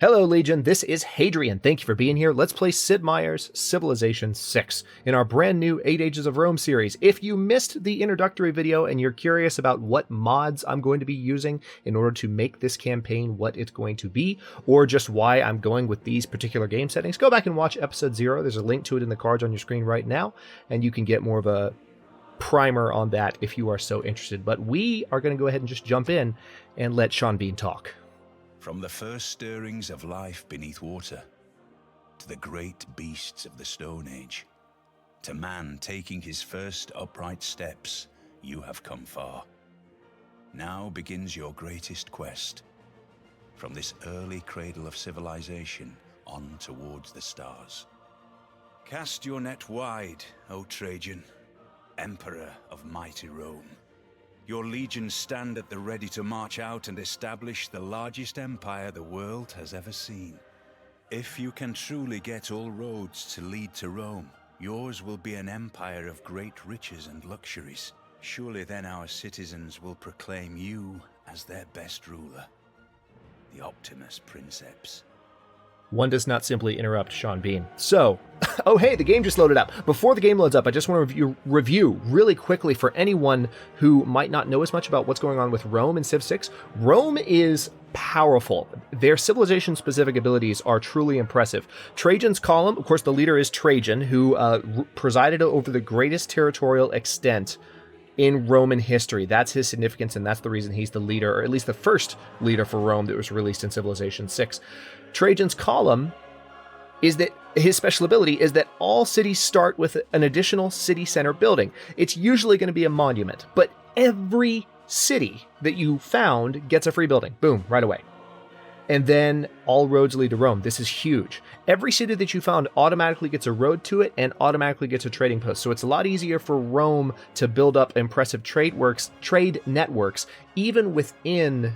Hello, Legion. This is Hadrian. Thank you for being here. Let's play Sid Meier's Civilization 6 in our brand new 8 Ages of Rome series. If you missed the introductory video and you're curious about what mods I'm going to be using in order to make this campaign what it's going to be, or just why I'm going with these particular game settings, go back and watch episode 0. There's a link to it in the cards on your screen right now, and you can get more of a primer on that if you are so interested. But we are going to go ahead and just jump in and let Sean Bean talk. From the first stirrings of life beneath water, to the great beasts of the Stone Age, to man taking his first upright steps, you have come far. Now begins your greatest quest, from this early cradle of civilization on towards the stars. Cast your net wide, O Trajan, Emperor of mighty Rome. Your legions stand at the ready to march out and establish the largest empire the world has ever seen. If you can truly get all roads to lead to Rome, yours will be an empire of great riches and luxuries. Surely then our citizens will proclaim you as their best ruler, the Optimus Princeps. One does not simply interrupt Sean Bean. So, oh hey, the game just loaded up. Before the game loads up, I just want to review really quickly for anyone who might not know as much about what's going on with Rome in Civ 6. Rome is powerful. Their civilization-specific abilities are truly impressive. Trajan's column, of course, the leader is Trajan, who presided over the greatest territorial extent in Roman history. That's his significance, and that's the reason he's the leader, or at least the first leader for Rome that was released in Civilization 6. Trajan's column is that his special ability is that all cities start with an additional city center building. It's usually going to be a monument, but every city that you found gets a free building. Boom, right away. And then all roads lead to Rome. This is huge. Every city that you found automatically gets a road to it and automatically gets a trading post. So it's a lot easier for Rome to build up impressive trade networks, even within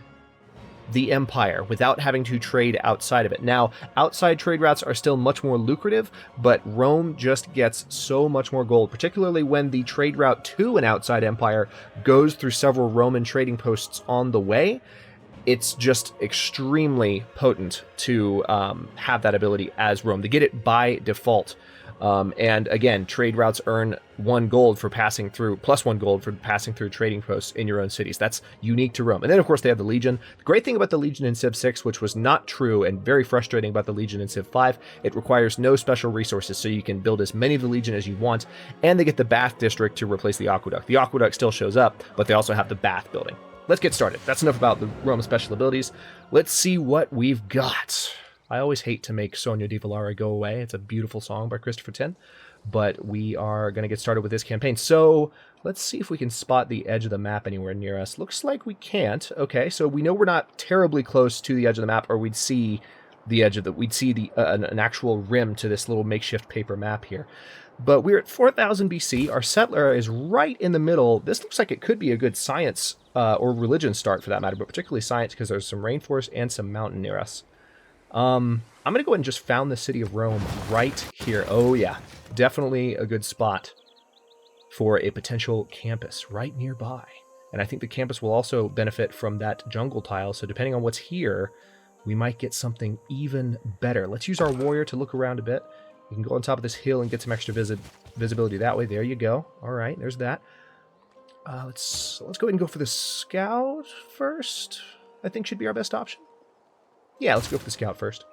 the empire, without having to trade outside of it. Now, outside trade routes are still much more lucrative, but Rome just gets so much more gold, particularly when the trade route to an outside empire goes through several Roman trading posts on the way. It's just extremely potent to have that ability as Rome, to get it by default. And again, trade routes earn 1 gold for passing through, plus 1 gold for passing through trading posts in your own cities. That's unique to Rome. And then, of course, they have the Legion. The great thing about the Legion in Civ 6, which was not true and very frustrating about the Legion in Civ 5, it requires no special resources, so you can build as many of the Legion as you want, and they get the Bath District to replace the Aqueduct. The Aqueduct still shows up, but they also have the Bath building. Let's get started. That's enough about the Rome special abilities. Let's see what we've got. I always hate to make Sonia di Vallara go away. It's a beautiful song by Christopher Tin, but we are going to get started with this campaign. So let's see if we can spot the edge of the map anywhere near us. Looks like we can't. Okay, so we know we're not terribly close to the edge of the map, or we'd see the edge of the, we'd see the an actual rim to this little makeshift paper map here. But we're at 4000 BC. Our settler is right in the middle. This looks like it could be a good science or religion start for that matter, but particularly science because there's some rainforest and some mountain near us. I'm going to go ahead and just found the city of Rome right here. Oh yeah, definitely a good spot for a potential campus right nearby. And I think the campus will also benefit from that jungle tile. So depending on what's here, we might get something even better. Let's use our warrior to look around a bit. You can go on top of this hill and get some extra visibility that way. There you go. All right, there's that. Let's go ahead and go for the scout first. I think should be our best option. Yeah, let's go for the scout first.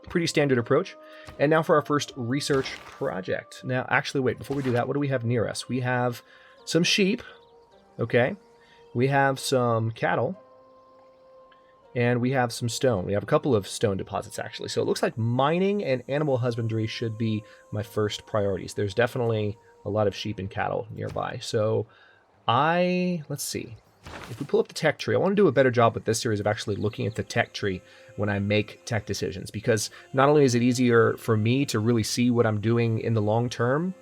Pretty standard approach. And now for our first research project. Now, actually, wait, before we do that, what do we have near us? We have some sheep. Okay. We have some cattle. And we have some stone. We have a couple of stone deposits, actually. So it looks like mining and animal husbandry should be my first priorities. There's definitely a lot of sheep and cattle nearby. So let's see. If we pull up the tech tree, I want to do a better job with this series of actually looking at the tech tree when I make tech decisions, because not only is it easier for me to really see what I'm doing in the long term,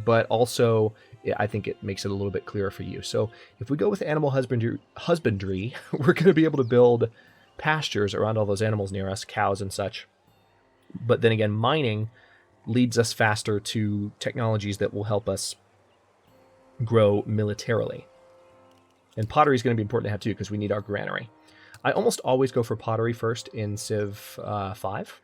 but also I think it makes it a little bit clearer for you. So if we go with animal husbandry, we're going to be able to build pastures around all those animals near us, cows and such. But then again, mining leads us faster to technologies that will help us grow militarily. And pottery is going to be important to have too, because we need our granary. I almost always go for pottery first in Civ 5.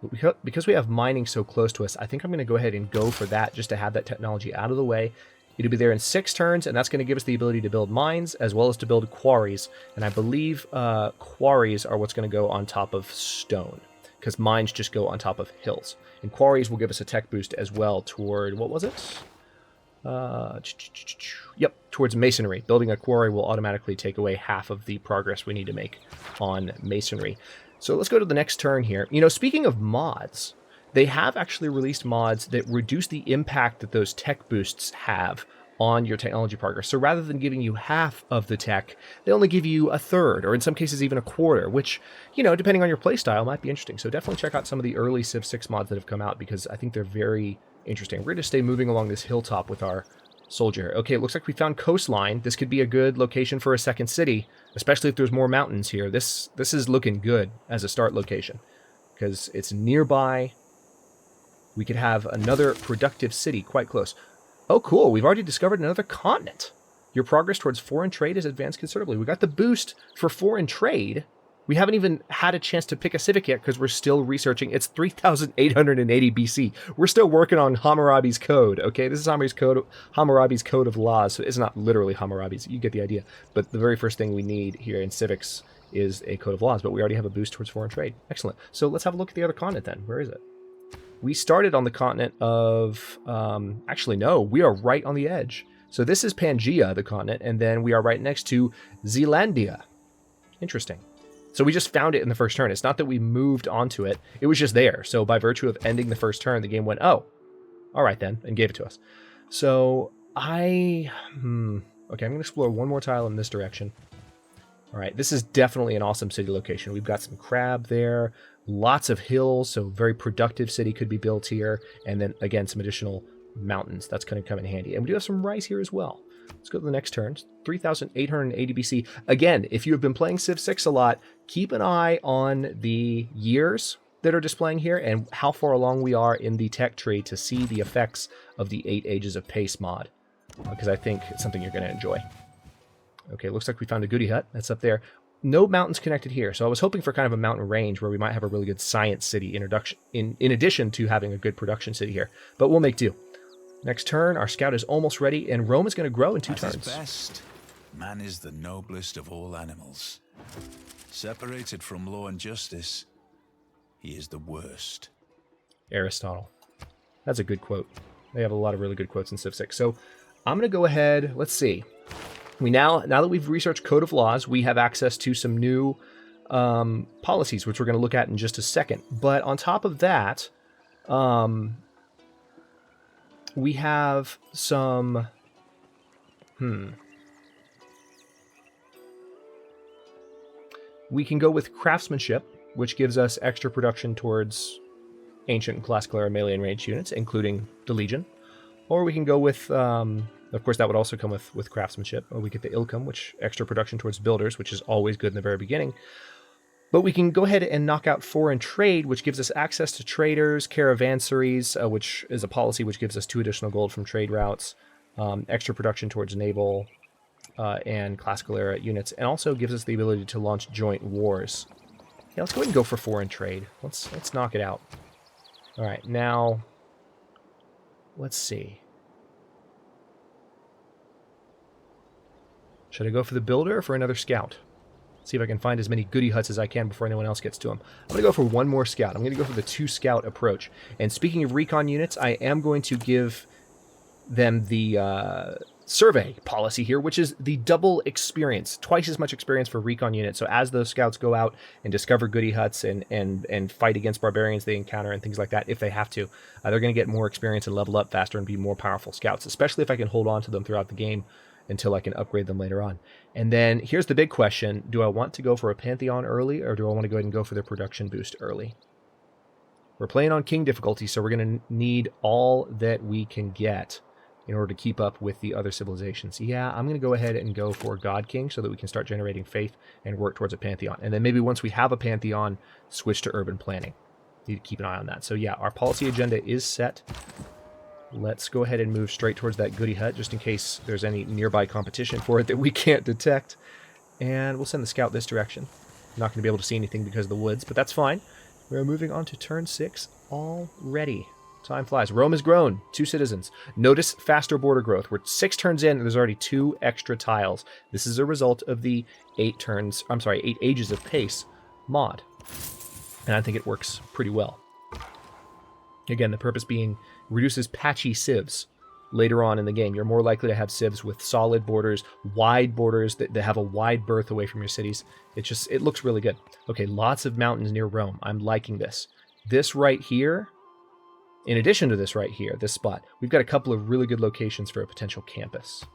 But because we have mining so close to us, I think I'm going to go ahead and go for that just to have that technology out of the way. It'll be there in 6 turns, and that's going to give us the ability to build mines as well as to build quarries. And I believe quarries are what's going to go on top of stone, because mines just go on top of hills. And quarries will give us a tech boost as well toward, what was it? Yep, towards masonry. Building a quarry will automatically take away half of the progress we need to make on masonry. So let's go to the next turn here. You know, speaking of mods, they have actually released mods that reduce the impact that those tech boosts have on your technology progress. So rather than giving you half of the tech, they only give you a third, or in some cases even a quarter, which, you know, depending on your playstyle, might be interesting. So definitely check out some of the early Civ 6 mods that have come out, because I think they're very interesting. We're going to stay moving along this hilltop with our soldier. Okay, it looks like we found coastline. This could be a good location for a second city, especially if there's more mountains here. This is looking good as a start location, because it's nearby. We could have another productive city quite close. Oh, cool. We've already discovered another continent. Your progress towards foreign trade has advanced considerably. We got the boost for foreign trade. We haven't even had a chance to pick a civic yet because we're still researching. It's 3,880 BC. We're still working on Hammurabi's code, okay? This is Hammurabi's code of laws. So it's not literally Hammurabi's. You get the idea. But the very first thing we need here in civics is a code of laws. But we already have a boost towards foreign trade. Excellent. So let's have a look at the other continent then. Where is it? We started on the continent of... actually, no. We are right on the edge. So this is Pangaea, the continent. And then we are right next to Zealandia. Interesting. So we just found it in the first turn. It's not that we moved onto it. It was just there. So by virtue of ending the first turn, the game went, oh, all right then, and gave it to us. So okay, I'm going to explore one more tile in this direction. All right, this is definitely an awesome city location. We've got some crab there, lots of hills, so very productive city could be built here. And then, again, some additional mountains. That's going to come in handy. And we do have some rice here as well. Let's go to the next turn. 3,880 BC. Again, if you have been playing Civ 6 a lot, keep an eye on the years that are displaying here and how far along we are in the tech tree to see the effects of the 8 Ages of Pace mod, because I think it's something you're going to enjoy. Okay, looks like we found a goody hut. That's up there. No mountains connected here, so I was hoping for kind of a mountain range where we might have a really good science city introduction, in addition to having a good production city here. But we'll make do. Next turn, our scout is almost ready, and Rome is going to grow in 2 turns. At his best, man is the noblest of all animals. Separated from law and justice, he is the worst. Aristotle. That's a good quote. They have a lot of really good quotes in Civ 6. So I'm going to go ahead. Let's see. Now that we've researched Code of Laws, we have access to some new policies, which we're going to look at in just a second. But on top of that, we have some... We can go with craftsmanship, which gives us extra production towards ancient and classical era melee and ranged units, including the Legion. Or we can go with, of course, that would also come with craftsmanship. Or we get the Ilcum, which extra production towards builders, which is always good in the very beginning. But we can go ahead and knock out foreign trade, which gives us access to traders, caravansaries, which is a policy which gives us 2 additional gold from trade routes, extra production towards naval and classical era units, and also gives us the ability to launch joint wars. Yeah, let's go ahead and go for foreign trade. Let's knock it out. All right, now let's see. Should I go for the builder or for another scout? See if I can find as many goody huts as I can before anyone else gets to them. I'm going to go for one more scout. I'm going to go for the 2 scout approach. And speaking of recon units, I am going to give them the survey policy here, which is the double experience, twice as much experience for recon units. So as those scouts go out and discover goody huts and fight against barbarians they encounter and things like that, if they have to, they're going to get more experience and level up faster and be more powerful scouts, especially if I can hold on to them throughout the game until I can upgrade them later on. And then here's the big question. Do I want to go for a Pantheon early, or do I want to go ahead and go for their production boost early? We're playing on King difficulty, so we're going to need all that we can get in order to keep up with the other civilizations. Yeah, I'm going to go ahead and go for God King so that we can start generating faith and work towards a Pantheon. And then maybe once we have a Pantheon, switch to urban planning. Need to keep an eye on that. So yeah, our policy agenda is set. Let's go ahead and move straight towards that goody hut, just in case there's any nearby competition for it that we can't detect. And we'll send the scout this direction. not going to be able to see anything because of the woods, but that's fine. We're moving on to turn 6 already. Time flies. Rome has grown. 2 citizens. Notice faster border growth. We're 6 turns in, and there's already 2 extra tiles. This is a result of the 8 ages of pace mod. And I think it works pretty well. Again, the purpose being reduces patchy civs. Later on in the game, you're more likely to have civs with solid borders, wide borders that have a wide berth away from your cities. It looks really good. Okay, lots of mountains near Rome. I'm liking this. This right here, in addition to this right here, this spot, we've got a couple of really good locations for a potential campus.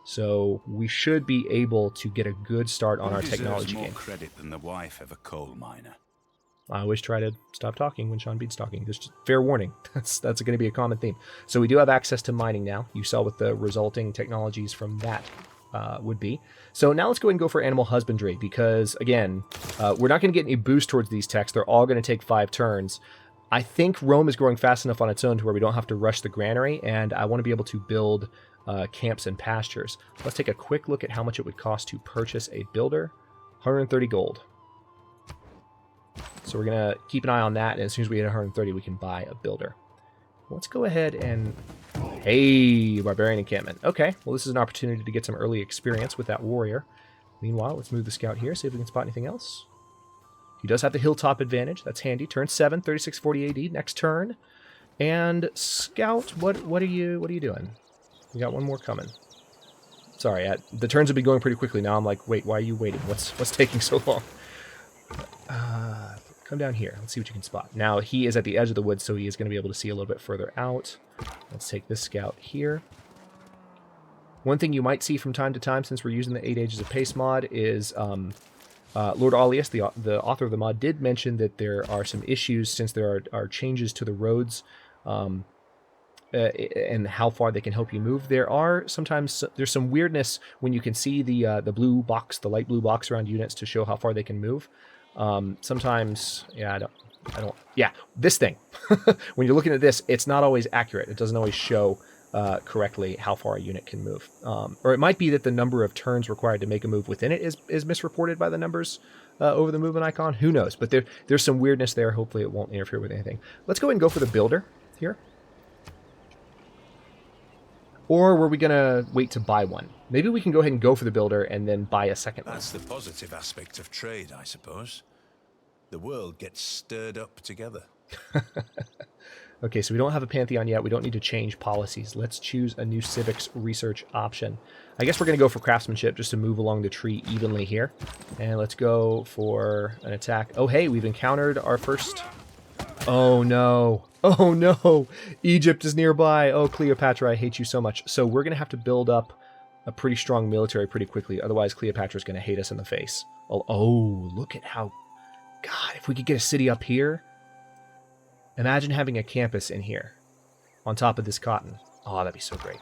So we should be able to get a good start on our technology game. More credit than the wife of a coal miner. I always try to stop talking when Sean Bean's talking. Just fair warning. That's going to be a common theme. So we do have access to mining now. You saw what the resulting technologies from that would be. So now let's go ahead and go for animal husbandry because, again, we're not going to get any boost towards these techs. They're all going to take 5 turns. I think Rome is growing fast enough on its own to where we don't have to rush the granary, and I want to be able to build camps and pastures. Let's take a quick look at how much it would cost to purchase a builder. 130 gold. So we're going to keep an eye on that, and as soon as we hit 130, we can buy a builder. Let's go ahead and... Hey, barbarian encampment. Okay, well, this is an opportunity to get some early experience with that warrior. Meanwhile, let's move the scout here, see if we can spot anything else. He does have the hilltop advantage. That's handy. Turn 7, 3640 AD. Next turn. And scout, what are you doing? We got one more coming. Sorry, the turns have been going pretty quickly. Now I'm like, wait, why are you waiting? What's taking so long? Come down here. Let's see what you can spot. Now, he is at the edge of the woods, so he is going to be able to see a little bit further out. Let's take this scout here. One thing you might see from time to time, since we're using the 8 Ages of Pace mod, is Lord Aulus, the author of the mod, did mention that there are some issues since there are changes to the roads and how far they can help you move. There's some weirdness when you can see the blue box, the light blue box around units to show how far they can move. Sometimes, this thing, when you're looking at this, it's not always accurate. It doesn't always show correctly how far a unit can move. Or it might be that the number of turns required to make a move within it is misreported by the numbers over the movement icon. Who knows? But there's some weirdness there. Hopefully it won't interfere with anything. Let's go ahead and go for the builder here. Or were we going to wait to buy one? Maybe we can go ahead and go for the builder and then buy a second one. That's the positive aspect of trade, I suppose. The world gets stirred up together. Okay, so we don't have a Pantheon yet. We don't need to change policies. Let's choose a new civics research option. I guess we're going to go for craftsmanship just to move along the tree evenly here. And let's go for an attack. Oh, hey, we've encountered our first... Oh, no. Oh, no. Egypt is nearby. Oh, Cleopatra, I hate you so much. So we're going to have to build up a pretty strong military pretty quickly. Otherwise, Cleopatra is going to hate us in the face. Oh, look at how... God, if we could get a city up here... Imagine having a campus in here on top of this cotton. Oh, that'd be so great.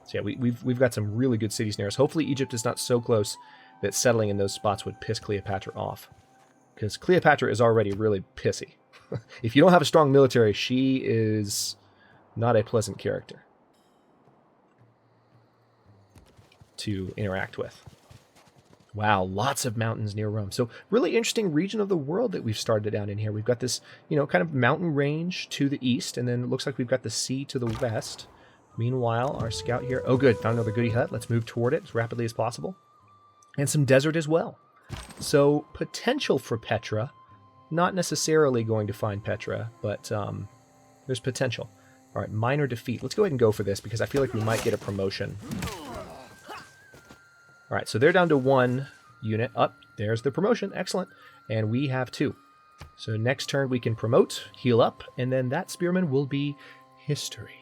So yeah, we've got some really good cities near us. Hopefully Egypt is not so close that settling in those spots would piss Cleopatra off. Because Cleopatra is already really pissy. If you don't have a strong military, she is not a pleasant character to interact with. Wow, lots of mountains near Rome. So really interesting region of the world that we've started down in here. We've got this, kind of mountain range to the east, and then it looks like we've got the sea to the west. Meanwhile, our scout here... Oh, good. Found another goody hut. Let's move toward it as rapidly as possible. And some desert as well. So potential for Petra. Not necessarily going to find Petra, but there's potential. All right, minor defeat. Let's go ahead and go for this because I feel like we might get a promotion. All right, so they're down to 1 unit. Up, there's the promotion. Excellent. And we have 2. So next turn we can promote, heal up, and then that spearman will be history.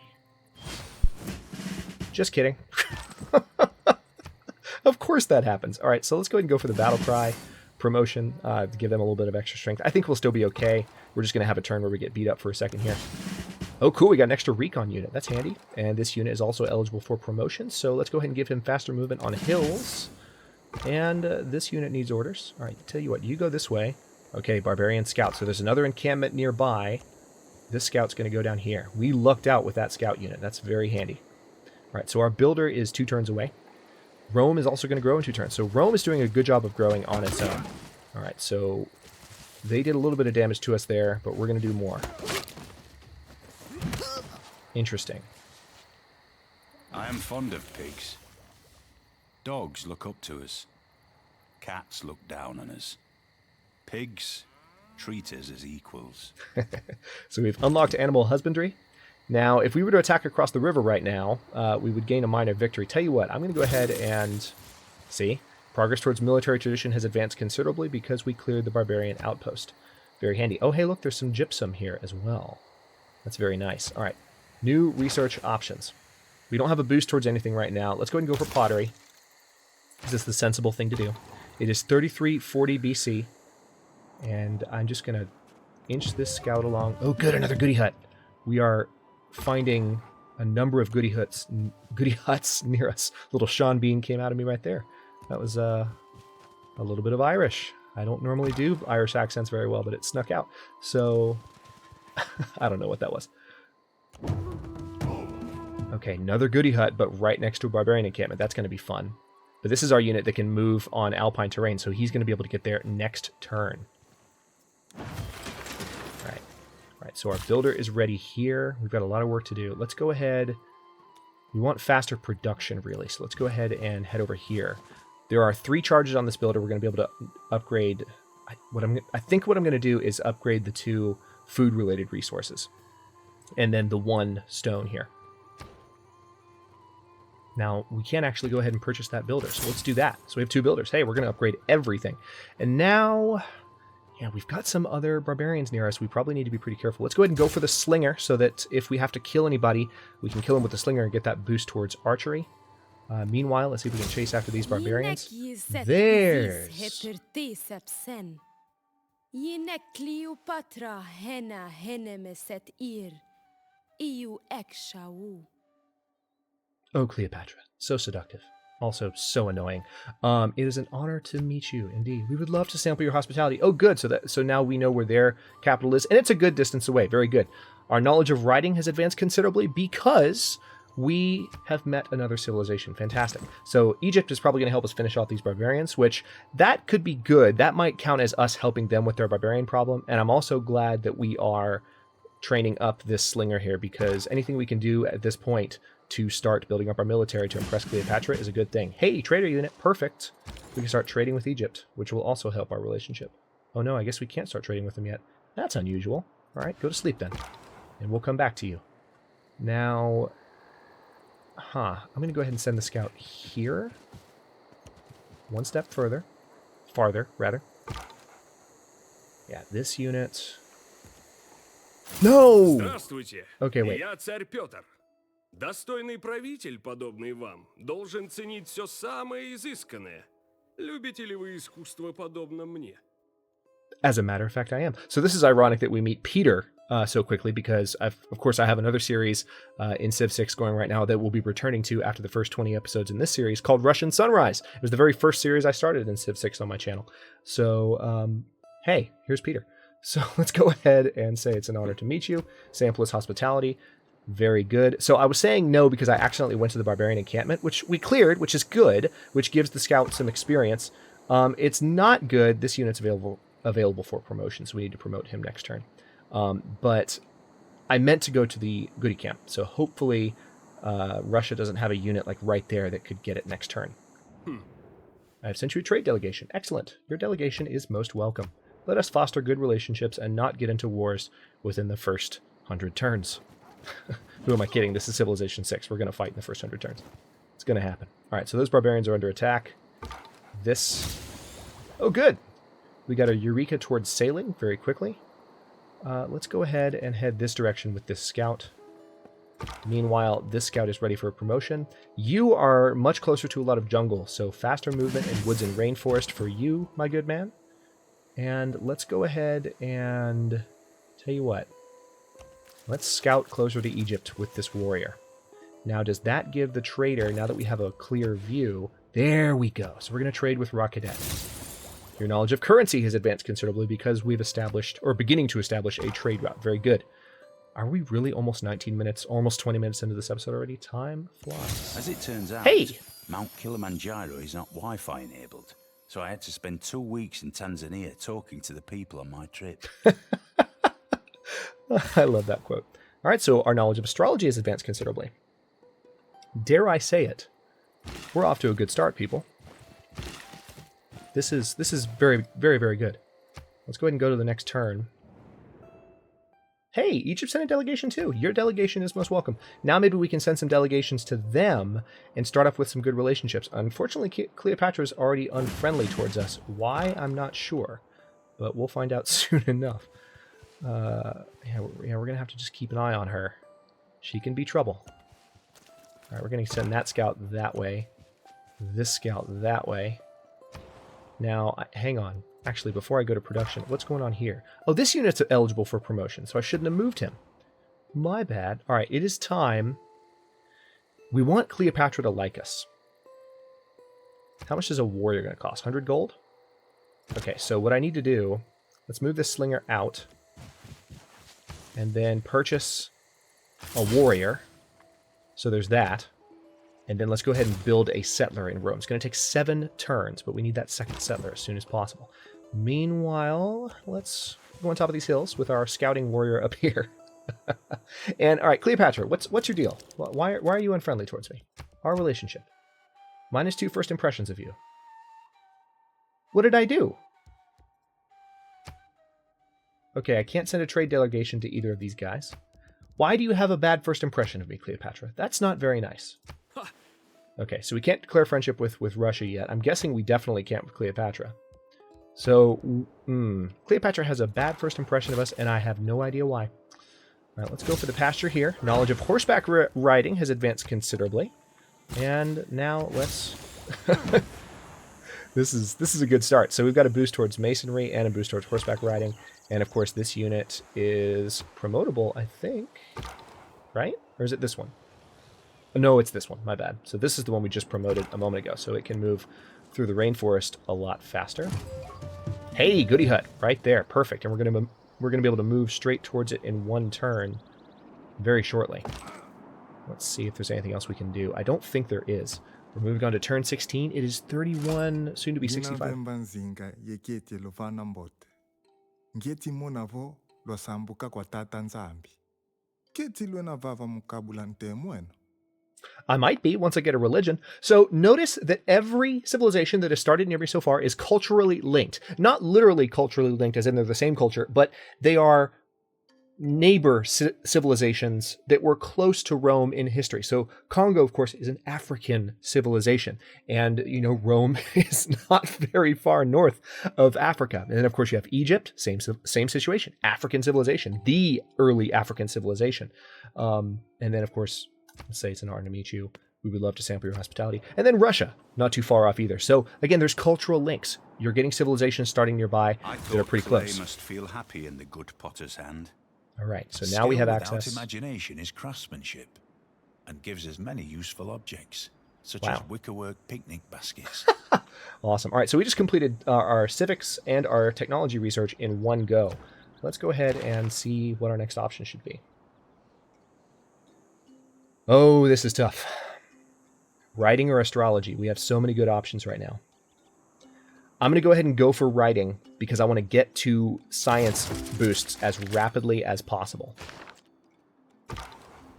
Just kidding. Of course that happens. All right, so let's go ahead and go for the battle cry promotion to give them a little bit of extra strength. I think we'll still be okay. We're just going to have a turn where we get beat up for a second here. Oh, cool. We got an extra recon unit. That's handy. And this unit is also eligible for promotion. So let's go ahead and give him faster movement on hills. And this unit needs orders. All right, tell you what. You go this way. Okay, barbarian scout. So there's another encampment nearby. This scout's going to go down here. We lucked out with that scout unit. That's very handy. All right, so our builder is 2 turns away. Rome is also going to grow in 2 turns. So Rome is doing a good job of growing on its own. All right, so they did a little bit of damage to us there, but we're going to do more. Interesting. I am fond of pigs. Dogs look up to us. Cats look down on us. Pigs treat us as equals. So we've unlocked animal husbandry. Now, if we were to attack across the river right now, we would gain a minor victory. Tell you what, I'm going to go ahead and see. Progress towards military tradition has advanced considerably because we cleared the barbarian outpost. Very handy. Oh, hey, look, there's some gypsum here as well. That's very nice. All right, new research options. We don't have a boost towards anything right now. Let's go ahead and go for pottery. Is this the sensible thing to do? It is 3340 BC, and I'm just going to inch this scout along. Oh, good, another goody hut. We are finding a number of goody huts near us. Little Sean Bean came out of me right there. That was a little bit of Irish. I don't normally do Irish accents very well, but it snuck out. So, I don't know what that was. Okay, another goody hut, but right next to a barbarian encampment. That's going to be fun. But this is our unit that can move on alpine terrain, so he's going to be able to get there next turn. All right, so our builder is ready here. We've got a lot of work to do. Let's go ahead. We want faster production, really, so let's go ahead and head over here. There are 3 charges on this builder. We're going to be able to upgrade. I think what I'm going to do is upgrade the 2 food-related resources, and then the 1 stone here. Now, we can actually go ahead and purchase that builder, so let's do that. So we have 2 builders. Hey, we're going to upgrade everything. And now, yeah, we've got some other barbarians near us. We probably need to be pretty careful. Let's go ahead and go for the slinger so that if we have to kill anybody, we can kill him with the slinger and get that boost towards archery. Meanwhile, let's see if we can chase after these barbarians. There's... Oh, Cleopatra. So seductive. Also so annoying. It is an honor to meet you, indeed. We would love to sample your hospitality. Oh, good. So now we know where their capital is, and it's a good distance away. Very good. Our knowledge of writing has advanced considerably because we have met another civilization. Fantastic. So Egypt is probably going to help us finish off these barbarians, which that could be good. That might count as us helping them with their barbarian problem. And I'm also glad that we are training up this slinger here, because anything we can do at this point to start building up our military to impress Cleopatra is a good thing. Hey, trader unit, perfect. We can start trading with Egypt, which will also help our relationship. Oh no, I guess we can't start trading with them yet. That's unusual. All right, go to sleep then, and we'll come back to you. Now, I'm going to go ahead and send the scout here. 1 step farther, rather. Yeah, this unit. No! Здравствуйте. Okay, wait. Я царь Петр. Достойный правитель, подобный вам, должен ценить все самое изысканное. Любите ли вы искусство подобно мне? As a matter of fact, I am. So this is ironic that we meet Peter so quickly, because of course I have another series in Civ 6 going right now that we'll be returning to after the first 20 episodes in this series called Russian Sunrise. It was the very first series I started in Civ 6 on my channel. So, hey, here's Peter. So let's go ahead and say it's an honor to meet you. Sample his hospitality. Very good. So I was saying no because I accidentally went to the barbarian encampment, which we cleared, which is good, which gives the scout some experience. It's not good. This unit's available for promotion, so we need to promote him next turn. But I meant to go to the goody camp, so hopefully Russia doesn't have a unit like right there that could get it next turn. I've sent you a trade delegation. Excellent. Your delegation is most welcome. Let us foster good relationships and not get into wars within the first 100 turns. Who am I kidding? This is Civilization 6. We're going to fight in the first 100 turns. It's going to happen. All right, so those barbarians are under attack. This... Oh, good. We got a Eureka towards sailing very quickly. Let's go ahead and head this direction with this scout. Meanwhile, this scout is ready for a promotion. You are much closer to a lot of jungle, so faster movement in woods and rainforest for you, my good man. And let's go ahead and tell you what. Let's scout closer to Egypt with this warrior. Now, does that give the trader, now that we have a clear view, there we go. So we're going to trade with Rock Cadet. Your knowledge of currency has advanced considerably because we've established, or beginning to establish, a trade route. Very good. Are we really almost 19 minutes, almost 20 minutes into this episode already? Time flies. As it turns out, hey! Mount Kilimanjaro is not Wi-Fi enabled, So I had to spend 2 weeks in Tanzania talking to the people on my trip. I love that quote. All right, so our knowledge of astrology has advanced considerably. Dare I say it? We're off to a good start, people. This is very, very, very good. Let's go ahead and go to the next turn. Hey, Egypt sent a delegation too. Your delegation is most welcome. Now maybe we can send some delegations to them and start off with some good relationships. Unfortunately, Cleopatra is already unfriendly towards us. Why? I'm not sure, but we'll find out soon enough. Yeah, we're going to have to just keep an eye on her. She can be trouble. All right, we're going to send that scout that way. This scout that way. Now, hang on. Actually, before I go to production, what's going on here? Oh, this unit's eligible for promotion, so I shouldn't have moved him. My bad. All right, it is time. We want Cleopatra to like us. How much is a warrior going to cost? 100 gold? Okay, so what I need to do, let's move this slinger out. And then purchase a warrior. So there's that. And then let's go ahead and build a settler in Rome. It's going to take 7 turns, but we need that second settler as soon as possible. Meanwhile, let's go on top of these hills with our scouting warrior up here. And all right, Cleopatra, what's your deal? Why are you unfriendly towards me? Our relationship. -2 first impressions of you. What did I do? Okay, I can't send a trade delegation to either of these guys. Why do you have a bad first impression of me, Cleopatra? That's not very nice. Okay, so we can't declare friendship with Russia yet. I'm guessing we definitely can't with Cleopatra. So, Cleopatra has a bad first impression of us, and I have no idea why. All right, let's go for the pasture here. Knowledge of horseback riding has advanced considerably. And now let's... This is a good start. So we've got a boost towards masonry and a boost towards horseback riding. And of course, this unit is promotable, I think. Right? Or is it this one? No, it's this one. My bad. So this is the one we just promoted a moment ago. So it can move through the rainforest a lot faster. Hey, goody hut. Right there. Perfect. And we're gonna be able to move straight towards it in 1 turn very shortly. Let's see if there's anything else we can do. I don't think there is. We're moving on to turn 16. It is 31, soon to be 65. I might be once I get a religion. So notice that every civilization that has started near me so far is culturally linked. Not literally culturally linked as in they're the same culture, but they are neighbor civilizations that were close to Rome in history. So Congo, of course, is an African civilization. And, you know, Rome is not very far north of Africa. And then, of course, you have Egypt, same situation, African civilization, the early African civilization. And then, of course, let's say it's an honor to meet you. We would love to sample your hospitality. And then Russia, not too far off either. So again, there's cultural links. You're getting civilizations starting nearby that are pretty close. I must feel happy in the good potter's hand. All right, so now we have access. Without imagination is craftsmanship, and gives us many useful objects, such as wickerwork picnic baskets. Awesome. All right, so we just completed our civics and our technology research in one go. Let's go ahead and see what our next option should be. Oh, this is tough. Writing or astrology? We have so many good options right now. I'm going to go ahead and go for writing because I want to get to science boosts as rapidly as possible.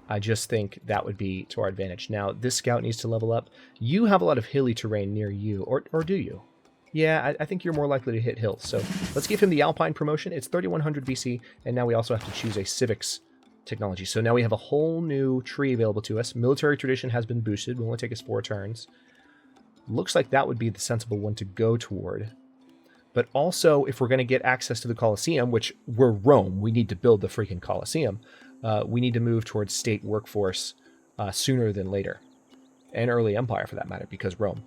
I just think that would be to our advantage. Now, this scout needs to level up. You have a lot of hilly terrain near you, or do you? Yeah, I think you're more likely to hit hills. So let's give him the Alpine promotion. It's 3100 BC, and now we also have to choose a civics technology. So now we have a whole new tree available to us. Military tradition has been boosted. It will only take us 4 turns. Looks like that would be the sensible one to go toward. But also, if we're going to get access to the Colosseum, which we're Rome, we need to build the freaking Colosseum, we need to move towards state workforce sooner than later. And early empire, for that matter, because Rome.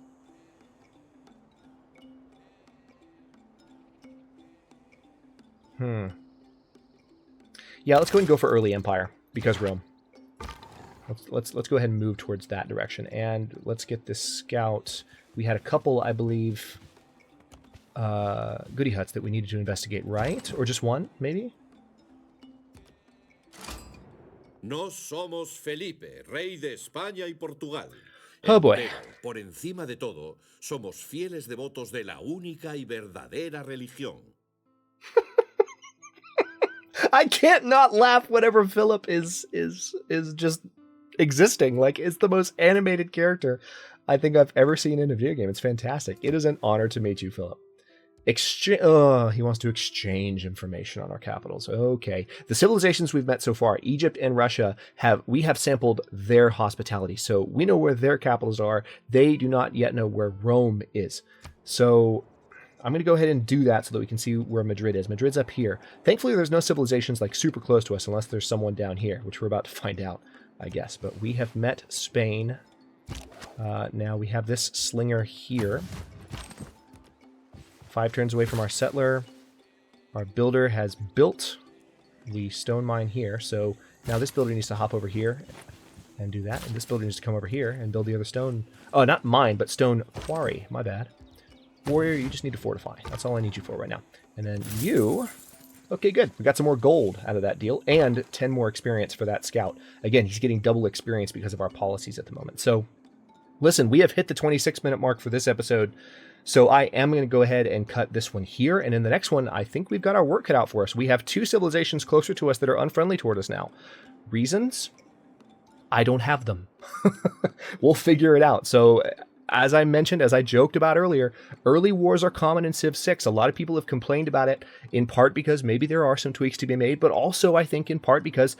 Yeah, let's go ahead and go for early empire, because Rome. Let's go ahead and move towards that direction. And let's get this scout. We had a couple, I believe, goody huts that we needed to investigate, right? Or just one, maybe? Nos somos Felipe, rey de España y Portugal. Oh boy. Pero, por encima de todo, somos fieles devotos de la única y verdadera religión. I can't not laugh whenever Philip is just existing. Like, it's the most animated character I think I've ever seen in a video game. It's fantastic. It is an honor to meet you, Philip. He wants to exchange information on our capitals. Okay. The civilizations we've met so far, Egypt and Russia, we have sampled their hospitality. So we know where their capitals are. They do not yet know where Rome is. So I'm going to go ahead and do that so that we can see where Madrid is. Madrid's up here. Thankfully, there's no civilizations like super close to us unless there's someone down here, which we're about to find out, I guess. But we have met Spain. Now we have this slinger here. 5 turns away from our settler. Our builder has built the stone mine here. So now this builder needs to hop over here and do that. And this builder needs to come over here and build the other stone. Oh, not mine, but stone quarry. My bad. Warrior, you just need to fortify. That's all I need you for right now. And then you... Okay, good. We got some more gold out of that deal and 10 more experience for that scout. Again, he's getting double experience because of our policies at the moment. So, listen, we have hit the 26-minute mark for this episode. So I am going to go ahead and cut this one here. And in the next one, I think we've got our work cut out for us. We have 2 civilizations closer to us that are unfriendly toward us now. Reasons? I don't have them. We'll figure it out. So as I mentioned, as I joked about earlier, early wars are common in Civ 6. A lot of people have complained about it, in part because maybe there are some tweaks to be made, but also I think in part because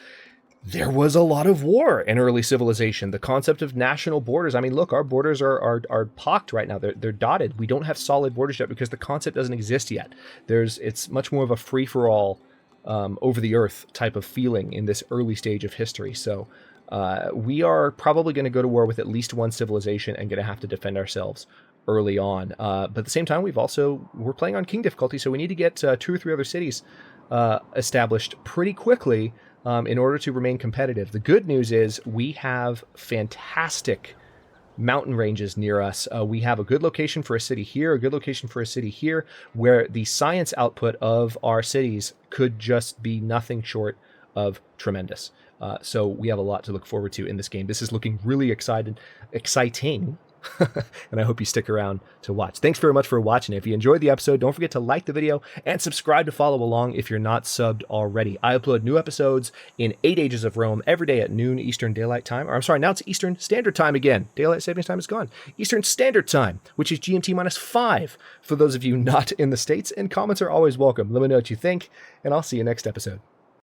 there was a lot of war in early civilization. The concept of national borders. I mean, look, our borders are pocked right now. They're dotted. We don't have solid borders yet because the concept doesn't exist yet. It's much more of a free-for-all, over the earth type of feeling in this early stage of history. So we are probably going to go to war with at least one civilization and going to have to defend ourselves early on. But at the same time, we're playing on king difficulty, so we need to get 2 or 3 other cities established pretty quickly in order to remain competitive. The good news is we have fantastic mountain ranges near us. We have a good location for a city here, a good location for a city here, where the science output of our cities could just be nothing short of tremendous. So we have a lot to look forward to in this game. This is looking really exciting. And I hope you stick around to watch. Thanks very much for watching. If you enjoyed the episode, don't forget to like the video and subscribe to follow along if you're not subbed already. I upload new episodes in 8 Ages of Rome every day at noon Eastern Daylight Time. Or I'm sorry, now it's Eastern Standard Time again. Daylight Savings Time is gone. Eastern Standard Time, which is GMT -5 for those of you not in the States. And comments are always welcome. Let me know what you think, and I'll see you next episode.